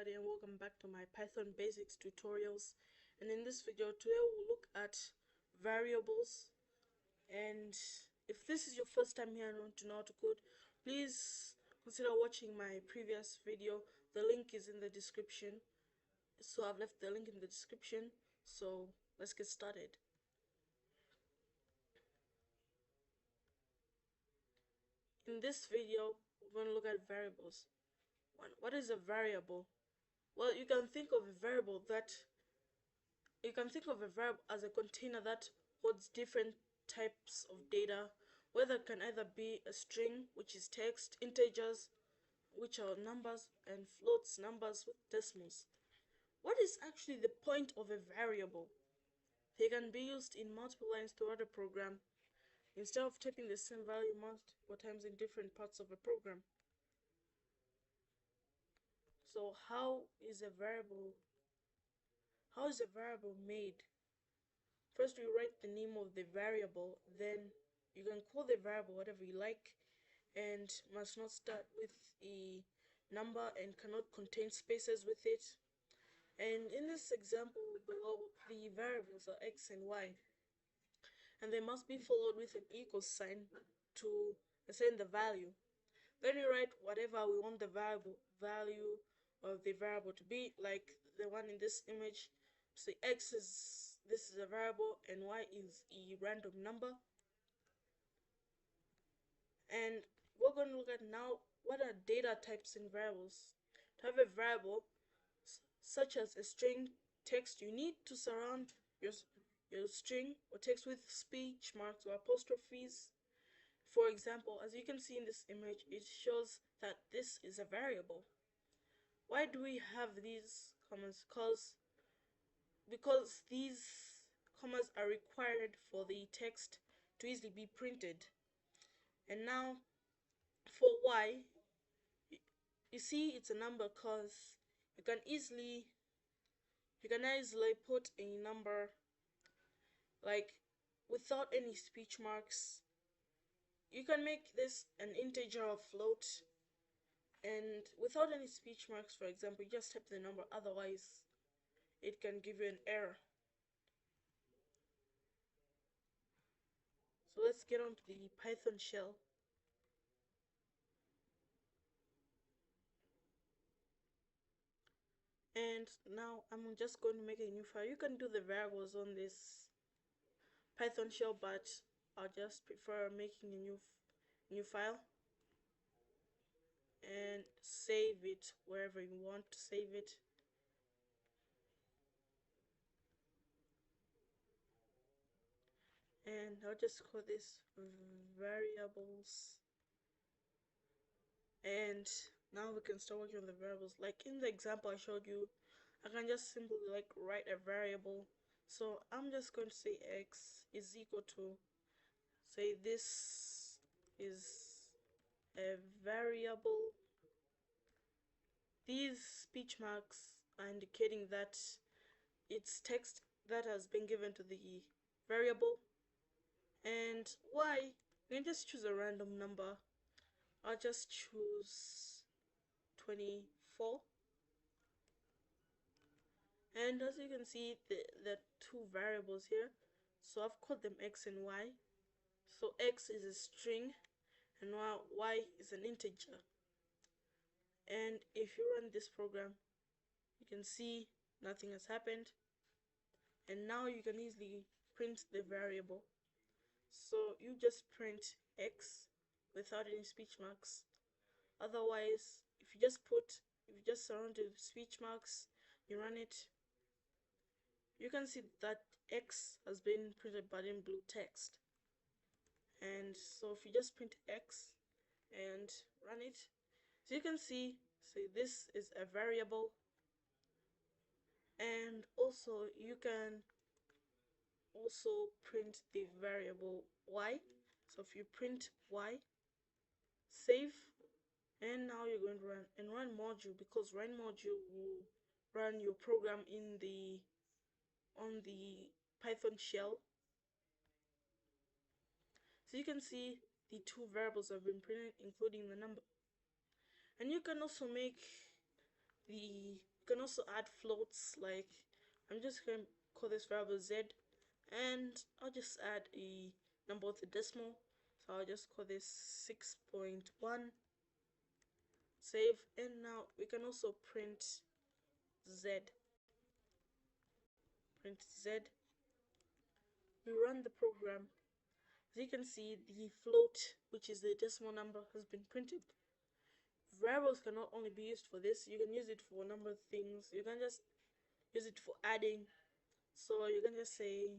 everybody, and welcome back to my Python basics tutorials. And in this video today we'll look at variables. And if this is your first time here and want to know how to code, please consider watching my previous video. The link is in the description, so I've left the link in the description. So let's get started. In this video we're going to look at variables. What is a variable? Well, you can think of a variable as a container that holds different types of data, whether it can either be a string, which is text, integers, which are numbers, and floats, numbers with decimals. What is actually the point of a variable? They can be used in multiple lines throughout a program, instead of typing the same value multiple times in different parts of a program. So how is a variable made? First, you write the name of the variable, then you can call the variable whatever you like, and must not start with a number and cannot contain spaces with it. And in this example below, the variables are x and y, and they must be followed with an equal sign to assign the value. Then you write whatever we want the value of the variable to be, like the one in this image. Say this is a variable and y is a random number. And we're going to look at now what are data types in variables. To have a variable such as a string text, you need to surround your string or text with speech marks or apostrophes. For example, as you can see in this image, it shows that this is a variable. Why do we have these commas? Because these commas are required for the text to easily be printed. And now for y, you see it's a number because you can easily put a number like without any speech marks. You can make this an integer or float, and without any speech marks, for example, you just type the number, otherwise it can give you an error. So let's get on to the Python shell. And now I'm just going to make a new file. You can do the variables on this Python shell, but I'll just prefer making a new file and save it wherever you want to save it. And I'll just call this variables. And now we can start working on the variables. Like in the example I showed you, I can just simply like write a variable. So I'm just going to say x is equal to, say this is a variable. These speech marks are indicating that it's text that has been given to the variable. And y, we can just choose a random number. I'll just choose 24. And as you can see, the two variables here, so I've called them x and y. So x is a string and y is an integer. And if you run this program, you can see nothing has happened, and now you can easily print the variable. So you just print x without any speech marks. Otherwise, if you just surround it with speech marks, you run it, you can see that x has been printed but in blue text. And so if you just print x and run it, so you can see, say this is a variable. And also you can also print the variable y. So if you print y, save, and now you're going to run module, because run module will run your program on the Python shell. So you can see the two variables have been printed, including the number. And you can also make the You can also add floats, like I'm just going to call this variable z, and I'll just add a number with a decimal, so I'll just call this 6.1, save. And now we can also print z. We run the program. As you can see, the float, which is the decimal number, has been printed. Variables can not only be used for this, you can use it for a number of things. You can just use it for adding. So you can just say,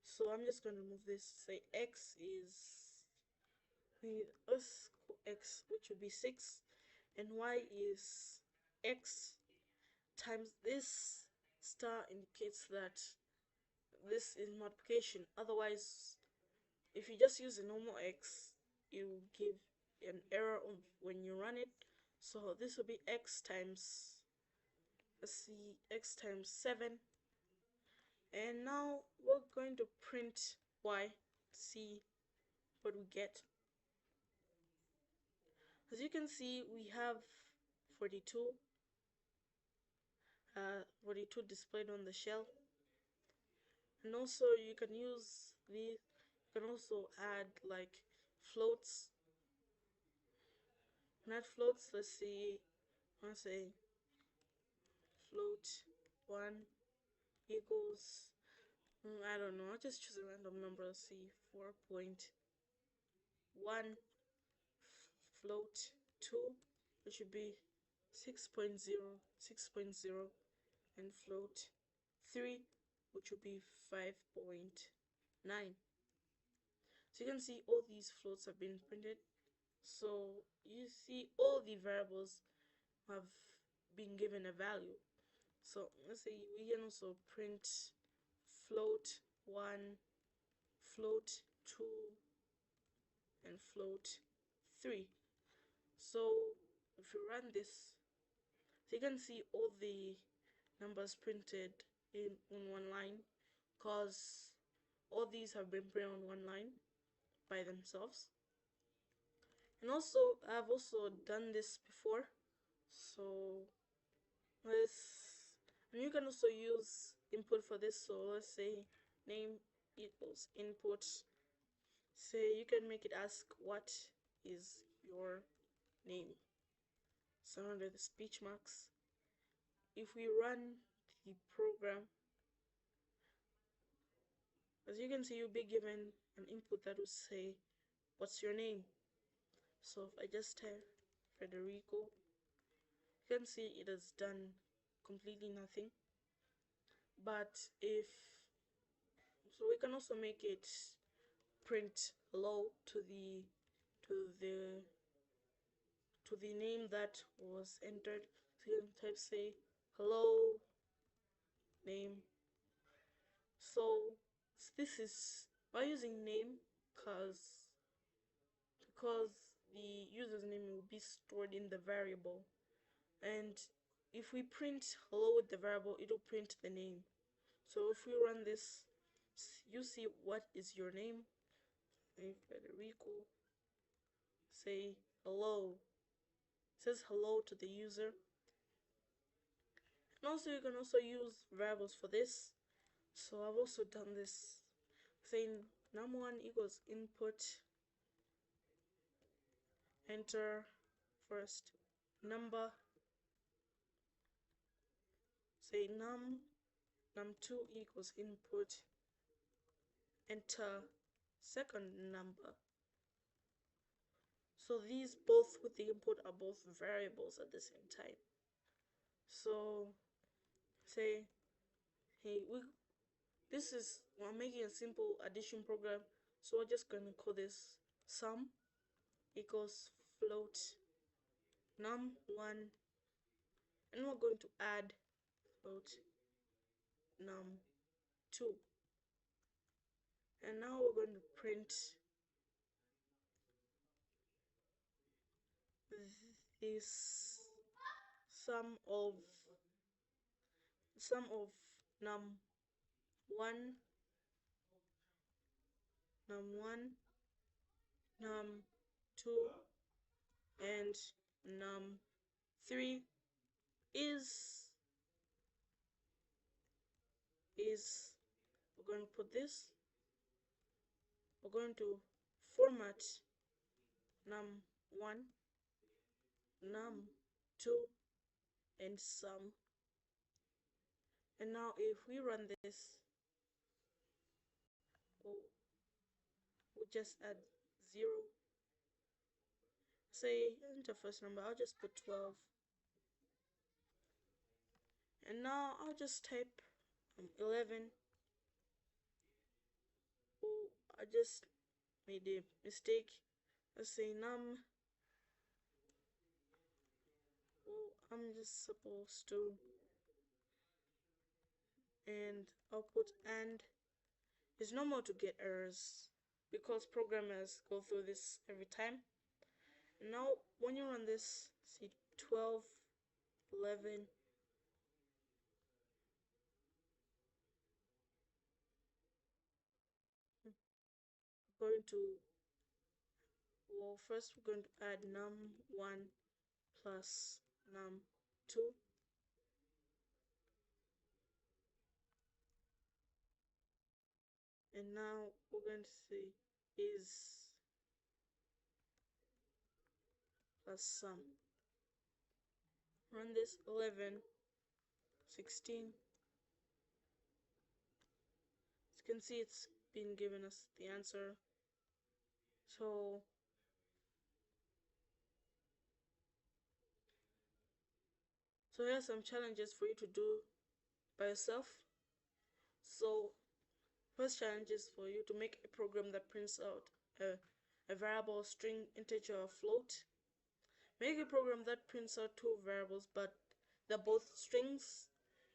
so I'm just going to remove this, say x is, let's call x, which would be 6, and y is x times this star indicates that this is multiplication. Otherwise, if you just use a normal x, it will give an error when you run it. So this will be x times, let's see, x times 7. And now we're going to print y, see what we get. As you can see, we have 42 displayed on the shell. And also you can use these, you can also add like floats. Not floats, let's see, I'll say float 1 equals, I don't know, I'll just choose a random number. Let's see, 4.1 float 2, which should be 6.0, 6.0, and float 3, which would be 5.9. So you can see all these floats have been printed. So you see all the variables have been given a value. So let's say we can also print float 1, float 2, and float 3. So if you run this, so you can see all the numbers printed on one line, because all these have been printed on one line by themselves. And also I've also done this before, so and you can also use input for this. So let's say name equals input. Say you can make it ask what is your name, so under the speech marks. If we run the program, as you can see, you'll be given an input that will say what's your name. So if I just type Federico, you can see it has done completely nothing. But if so, we can also make it print hello to the name that was entered. So you can type, say hello name. So this is by using name, because the user's name will be stored in the variable, and if we print hello with the variable, it will print the name. So if we run this, you see what is your name, Federico, say hello. It says hello to the user. And also you can also use variables for this. So I've also done this, saying num1 equals input, enter first number, say num2 equals input, enter second number. So these both with the input are both variables at the same time. So say, hey, we're making a simple addition program, so we're just gonna call this sum equals float num1, and we're going to add float num2, and now we're going to print this sum of num1, num2, and num3. is we're going to put this, we're going to format num1, num2, and sum. And now if we run this, we'll just add 0. Say enter first number, I'll just put 12. And now I'll just type 11. Oh, I just made a mistake. Let's say num. Oh, I'm just supposed to. And I'll put and. It's normal to get errors because programmers go through this every time. And now when you run this, see 12, 11. Going to, well, first we're going to add num1 plus num2. And now we're going to say is plus sum. Run this 11, 16. As you can see, it's been given us the answer. So here's some challenges for you to do by yourself. So first challenge is for you to make a program that prints out a variable, string, integer, or float. Make a program that prints out two variables but they're both strings,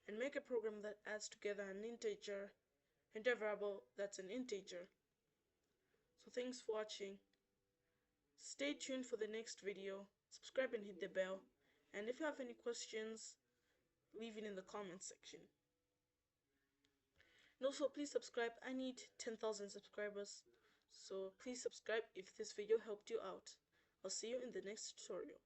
and make a program that adds together an integer and a variable that's an integer. So thanks for watching. Stay tuned for the next video, subscribe and hit the bell, and if you have any questions, leave it in the comment section. And also please subscribe. I need 10,000 subscribers, so please subscribe if this video helped you out. I'll see you in the next tutorial.